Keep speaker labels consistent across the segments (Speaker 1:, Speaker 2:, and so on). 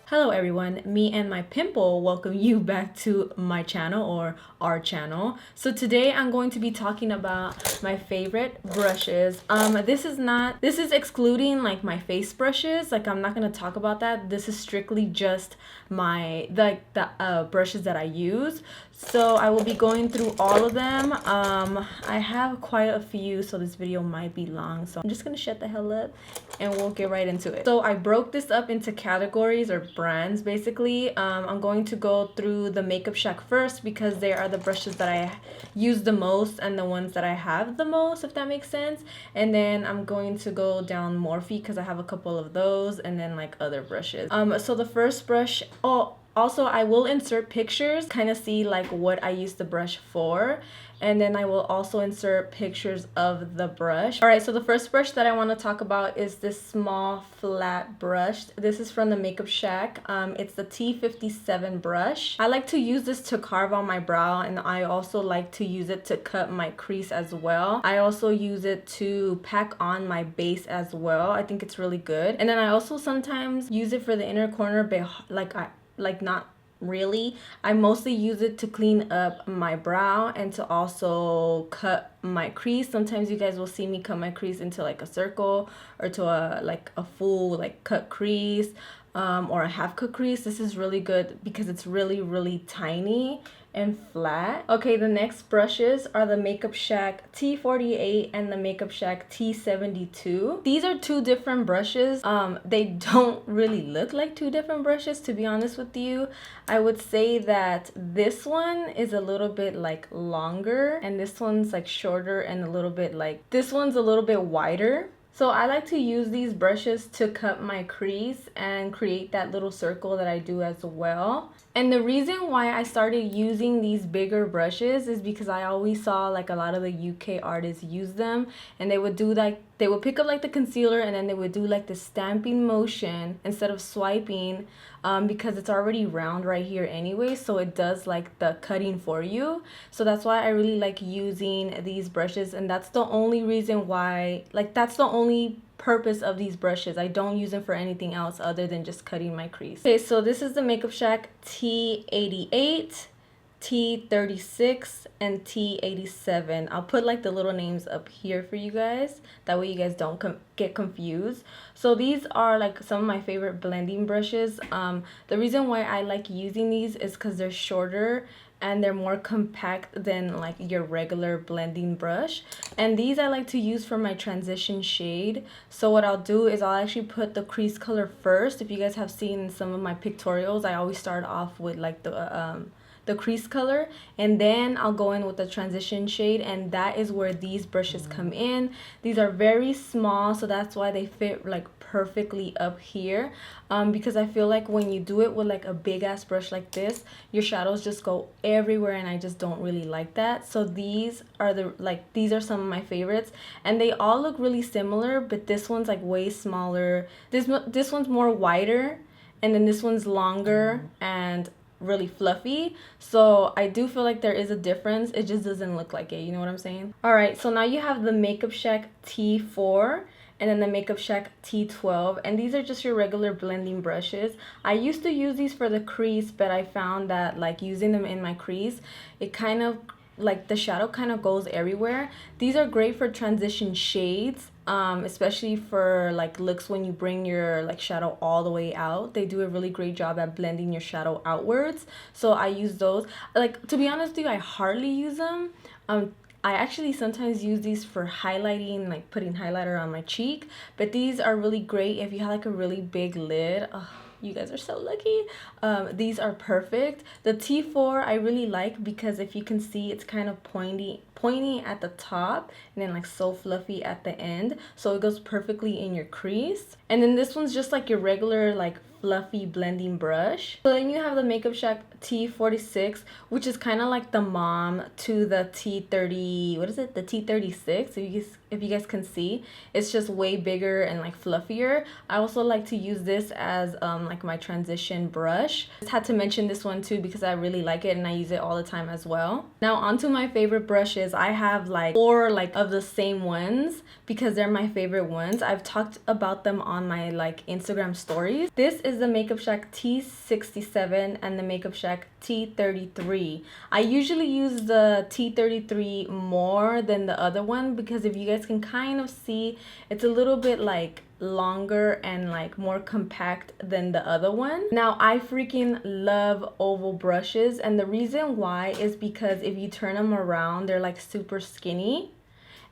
Speaker 1: Hello everyone, me and my pimple welcome you back to my channel or our channel. So today I'm going to be talking about my favorite brushes. This is excluding like my face brushes. Like I'm not going to talk about that. This is strictly just the brushes that I use. So I will be going through all of them. I have quite a few, so this video might be long. So I'm just gonna shut the hell up and we'll get right into it. So I broke this up into categories or brands basically. I'm going to go through the Makeupshack first because they are the brushes that I use the most and the ones that I have the most, if that makes sense. And then I'm going to go down Morphe because I have a couple of those, and then like other brushes. So the first brush, also, I will insert pictures, kind of see like what I use the brush for. And then I will also insert pictures of the brush. All right, so the first brush that I want to talk about is this small flat brush. This is from the Makeupshack. It's the T57 brush. I like to use this to carve on my brow, and I also like to use it to cut my crease as well. I also use it to pack on my base as well. I think it's really good. And then I also sometimes use it for the inner corner, but not really. I mostly use it to clean up my brow and to also cut my crease. Sometimes you guys will see me cut my crease into like a circle or to a full like cut crease or a half cut crease. This is really good because it's really tiny and flat. Okay, the next brushes are the Makeupshack T48 and the Makeupshack T72. These are two different brushes. They don't really look like two different brushes, to be honest with you. I would say that this one is a little bit like longer and this one's like shorter, and this one's a little bit wider. So I like to use these brushes to cut my crease and create that little circle that I do as well. And the reason why I started using these bigger brushes is because I always saw like a lot of the UK artists use them, and they would pick up like the concealer and then they would do like the stamping motion instead of swiping, because it's already round right here anyway, so it does like the cutting for you. So that's why I really like using these brushes, and that's the only reason why, like that's the only purpose of these brushes. I don't use them for anything else other than just cutting my crease. Okay, so this is the Makeupshack T88, T36, and T87. I'll put like the little names up here for you guys, that way you guys don't get confused. So these are like some of my favorite blending brushes. The reason why I like using these is because they're shorter and they're more compact than like your regular blending brush. And these I like to use for my transition shade. So what I'll do is I'll actually put the crease color first. If you guys have seen some of my pictorials, I always start off with like the crease color, and then I'll go in with the transition shade, and that is where these brushes come in. These are very small, so that's why they fit like perfectly up here, because I feel like when you do it with like a big ass brush like this, your shadows just go everywhere, and I just don't really like that. So these are some of my favorites, and they all look really similar, but this one's like way smaller. This one's more wider, and then this one's longer and really fluffy. So I do feel like there is a difference. It just doesn't look like it, you know what I'm saying? All right, so now you have the Makeupshack T4 and then the Makeupshack T12, and these are just your regular blending brushes. I used to use these for the crease, but I found that like using them in my crease, it kind of like the shadow kind of goes everywhere. These are great for transition shades, especially for like looks when you bring your like shadow all the way out. They do a really great job at blending your shadow outwards. So I use those. Like, to be honest with you, I hardly use them. I actually sometimes use these for highlighting, like putting highlighter on my cheek, but these are really great if you have like a really big lid. You guys are so lucky. These are perfect. The T4 I really like because if you can see, it's kind of pointy at the top and then like so fluffy at the end, so it goes perfectly in your crease. And then this one's just like your regular like fluffy blending brush. So then you have the Makeupshack T46, which is kind of like the mom to the T30, what is it, the T36, if you guys can see. It's just way bigger and like fluffier. I also like to use this as like my transition brush. Just had to mention this one too because I really like it and I use it all the time as well. Now onto my favorite brushes. brushes. I have like 4 like of the same ones because they're my favorite ones. I've talked about them on my like Instagram stories. This is the Makeupshack T67 and the Makeupshack T33. I usually use the T33 more than the other one because if you guys can kind of see, it's a little bit like longer and like more compact than the other one. Now I freaking love oval brushes, and the reason why is because if you turn them around, they're like super skinny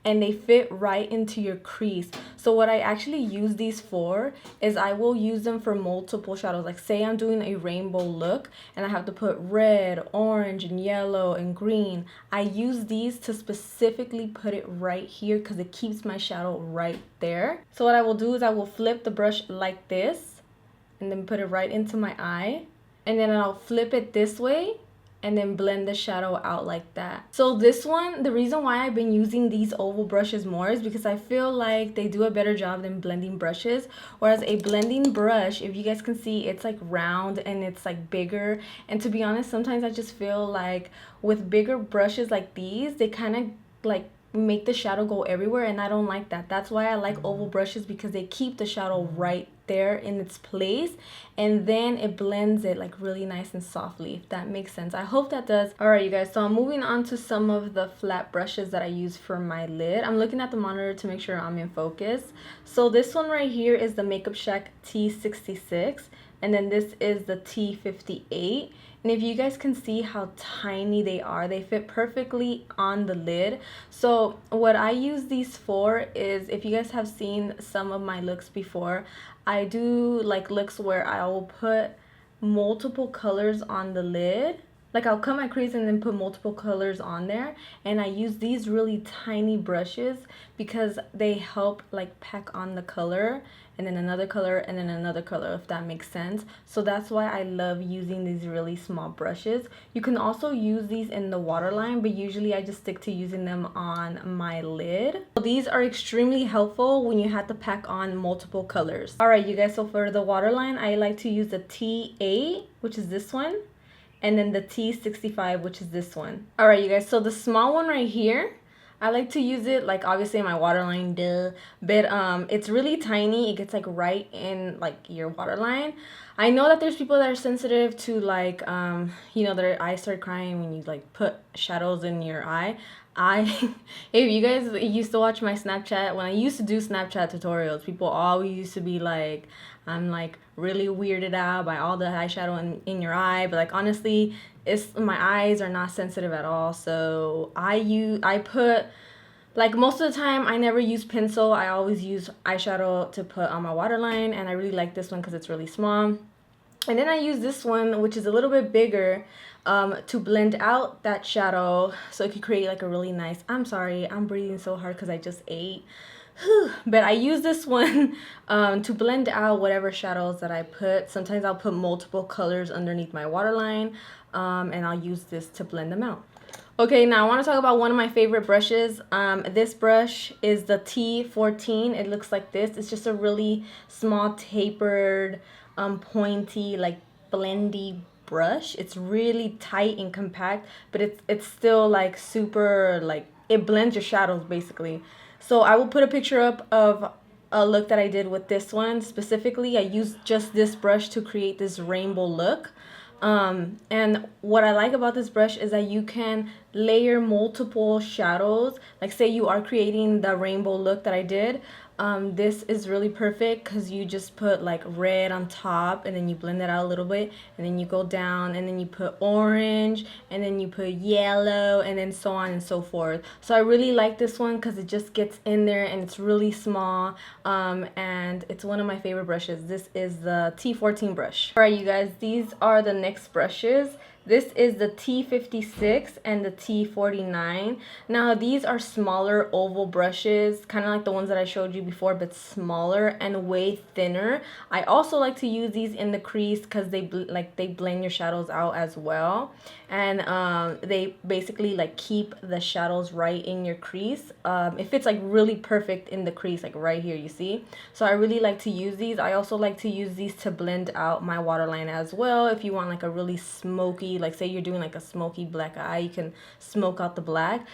Speaker 1: and they fit right into your crease. So what I actually use these for is I will use them for multiple shadows. Like say I'm doing a rainbow look and I have to put red, orange, and yellow and green. I use these to specifically put it right here because it keeps my shadow right there. So what I will do is I will flip the brush like this and then put it right into my eye. And then I'll flip it this way and then blend the shadow out like that. So this one, the reason why I've been using these oval brushes more is because I feel like they do a better job than blending brushes. Whereas a blending brush, if you guys can see, it's like round and it's like bigger. And to be honest, sometimes I just feel like with bigger brushes like these, they kind of like make the shadow go everywhere, and I don't like that. That's why I like oval brushes, because they keep the shadow right there in its place, and then it blends it like really nice and softly, if that makes sense. I hope that does. All right, you guys, so I'm moving on to some of the flat brushes that I use for my lid. I'm looking at the monitor to make sure I'm in focus. So this one right here is the Makeupshack T66, and then this is the T58. And if you guys can see how tiny they are, they fit perfectly on the lid. So what I use these for is, if you guys have seen some of my looks before, I do like looks where I will put multiple colors on the lid. Like I'll cut my crease and then put multiple colors on there, and I use these really tiny brushes because they help like pack on the color, and then another color, and then another color, if that makes sense. So that's why I love using these really small brushes. You can also use these in the Waterline, but usually I just stick to using them on my lid. So these are extremely helpful when you have to pack on multiple colors. All right, you guys, so for the Waterline, I like to use the T8, which is this one, and then the T65, which is this one. All right, you guys, so the small one right here, I like to use it like obviously in my Waterline, duh, but it's really tiny. It gets like right in like your Waterline. I know that there's people that are sensitive to like you know, their eyes start crying when you like put shadows in your eye. If you guys used to watch my Snapchat, when I used to do Snapchat tutorials, people always used to be like, I'm like really weirded out by all the eyeshadow in your eye, but like honestly, it's, my eyes are not sensitive at all. So I put, like most of the time I never use pencil. I always use eyeshadow to put on my Waterline, and I really like this one because it's really small. And then I use this one, which is a little bit bigger, to blend out that shadow so it could create like a really nice, I'm sorry, I'm breathing so hard because I just ate. But I use this one to blend out whatever shadows that I put. Sometimes I'll put multiple colors underneath my Waterline, and I'll use this to blend them out. Okay, now I want to talk about one of my favorite brushes. This brush is the T14. It looks like this. It's just a really small, tapered, pointy, like blendy brush. It's really tight and compact, but it's still like super, like it blends your shadows basically. So I will put a picture up of a look that I did with this one specifically. I used just this brush to create this rainbow look. And what I like about this brush is that you can layer multiple shadows. Like say you are creating the rainbow look that I did. This is really perfect because you just put like red on top, and then you blend it out a little bit, and then you go down, and then you put orange, and then you put yellow, and then so on and so forth. So I really like this one because it just gets in there and it's really small, and it's one of my favorite brushes. This is the T14 brush. All right, you guys, these are the next brushes. This is the T56 and the T49. Now these are smaller oval brushes, kind of like the ones that I showed you before, but smaller and way thinner. I also like to use these in the crease because they blend your shadows out as well, and they basically like keep the shadows right in your crease. It fits like really perfect in the crease, like right here, you see. So I really like to use these. I also like to use these to blend out my Waterline as well, if you want like a really smoky really, like, say you're doing like a smoky black eye, you can smoke out the black.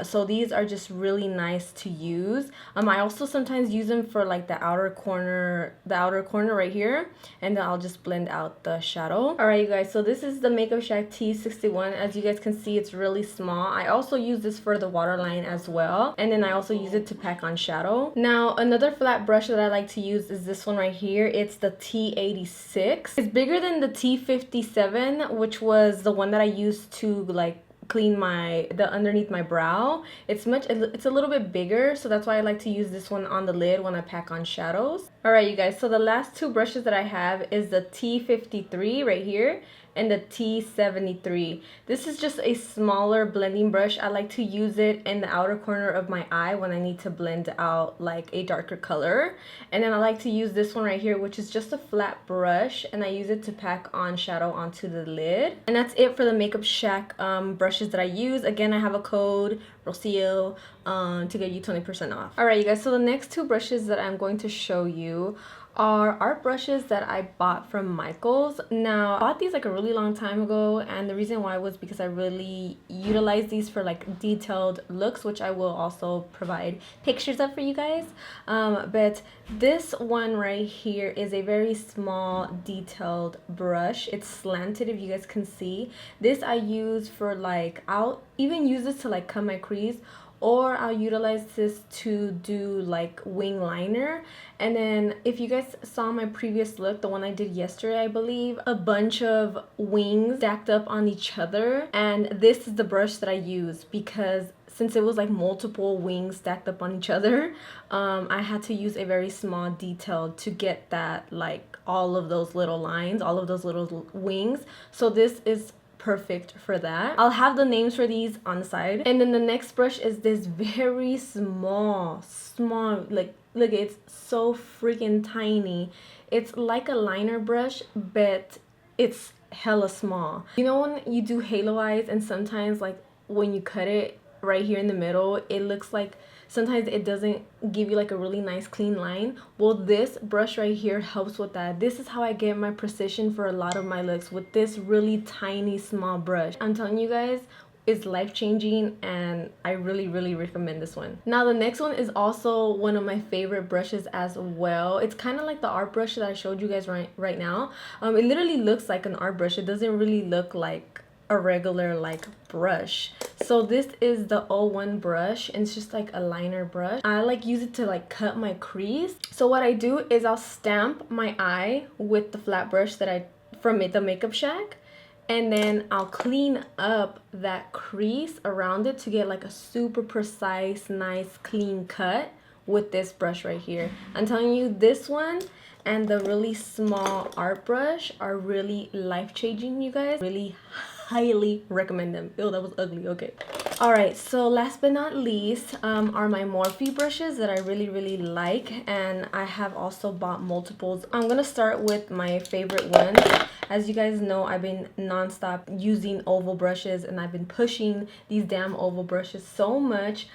Speaker 1: So these are just really nice to use. I also sometimes use them for like the outer corner right here, and then I'll just blend out the shadow. All right, you guys, so this is the Makeupshack T61. As you guys can see, it's really small. I also use this for the waterline as well, and then I also use it to pack on shadow. Now, another flat brush that I like to use is this one right here. It's the T86. It's bigger than the T57, which was the one that I used to like clean the underneath my brow. It's a little bit bigger, so that's why I like to use this one on the lid when I pack on shadows. All right, you guys, so the last two brushes that I have is the T53 right here and the T73. This is just a smaller blending brush. I like to use it in the outer corner of my eye when I need to blend out like a darker color. And then I like to use this one right here, which is just a flat brush, and I use it to pack on shadow onto the lid. And that's it for the Makeupshack brushes that I use. Again, I have a code Rocio to get you 20% off. All right, you guys, so the next two brushes that I'm going to show you are art brushes that I bought from Michaels. Now, I bought these like a really long time ago, and the reason why was because I really utilized these for like detailed looks, which I will also provide pictures of for you guys. But this one right here is a very small detailed brush. It's slanted, if you guys can see. This I use for like, I'll even use this to like cut my crease, or I'll utilize this to do like wing liner. And then if you guys saw my previous look, the one I did yesterday, I believe, a bunch of wings stacked up on each other, and this is the brush that I use because since it was like multiple wings stacked up on each other, I had to use a very small detail to get that, like all of those little lines, all of those little wings. So this is perfect for that. I'll have the names for these on the side. And then the next brush is this very small, like, look, it's so freaking tiny. It's like a liner brush, but it's hella small. You know when you do halo eyes and sometimes like when you cut it right here in the middle, it looks like sometimes it doesn't give you like a really nice clean line? Well, this brush right here helps with that. This is how I get my precision for a lot of my looks, with this really tiny small brush. I'm telling you guys, it's life-changing, and I really recommend this one. Now the next one is also one of my favorite brushes as well. It's kind of like the art brush that I showed you guys right now. It literally looks like an art brush. It doesn't really look like a regular like brush. So this is the 01 brush, and it's just like a liner brush. I like use it to like cut my crease. So what I do is I'll stamp my eye with the flat brush that I from the Makeupshack, and then I'll clean up that crease around it to get like a super precise, nice, clean cut with this brush right here. I'm telling you, this one and the really small art brush are really life-changing, you guys. Really highly recommend them. Ew, that was ugly. Okay. All right, so last but not least are my Morphe brushes that I really like, and I have also bought multiples. I'm gonna start with my favorite one. As you guys know, I've been non-stop using oval brushes, and I've been pushing these damn oval brushes so much.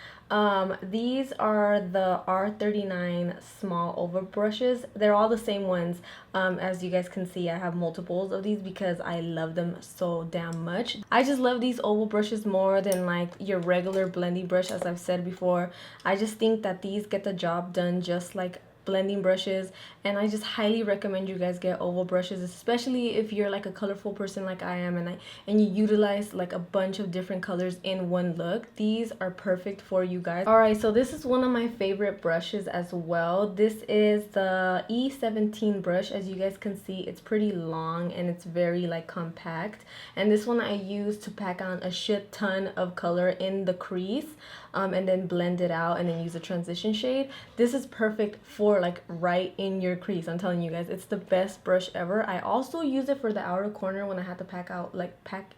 Speaker 1: These are the R39 small oval brushes. They're all the same ones. As you guys can see, I have multiples of these because I love them so damn much. I just love these oval brushes more than like your regular blending brush, as I've said before. I just think that these get the job done just like blending brushes, and I just highly recommend you guys get oval brushes, especially if you're like a colorful person like I am, and you utilize like a bunch of different colors in one look. These are perfect for you guys. All right, so this is one of my favorite brushes as well. This is the E17 brush. As you guys can see, it's pretty long and it's very like compact, and this one I use to pack on a shit ton of color in the crease, and then blend it out and then use a transition shade. This is perfect for like right in your crease. I'm telling you guys, it's the best brush ever. I also use it for the outer corner when I had to pack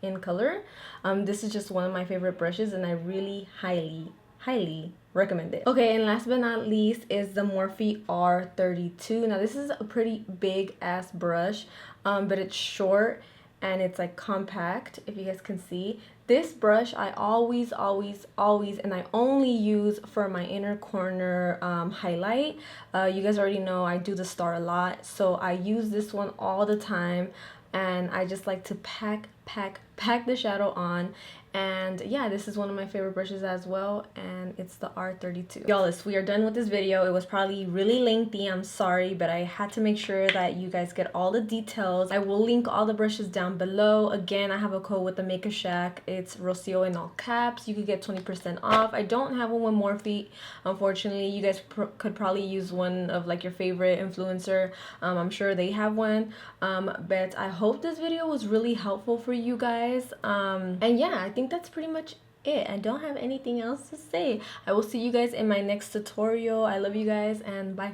Speaker 1: in color. This is just one of my favorite brushes, and I really highly recommend it. Okay, and last but not least is the Morphe R32. Now this is a pretty big ass brush, but it's short and it's like compact, if you guys can see. This brush I always and I only use for my inner corner highlight. You guys already know I do the star a lot, so I use this one all the time. and I just like to pack the shadow on. And yeah, this is one of my favorite brushes as well, and it's the R32. Y'all, we are done with this video. It was probably really lengthy, I'm sorry, but I had to make sure that you guys get all the details. I will link all the brushes down below. Again, I have a code with the Makeupshack. It's Rocio in all caps. You could get 20% off. I don't have one with Morphe, unfortunately. You guys could probably use one of like your favorite influencer. I'm sure they have one. But I hope this video was really helpful for you guys. And yeah, I think that's pretty much it. I don't have anything else to say. I will see you guys in my next tutorial. I love you guys, and bye.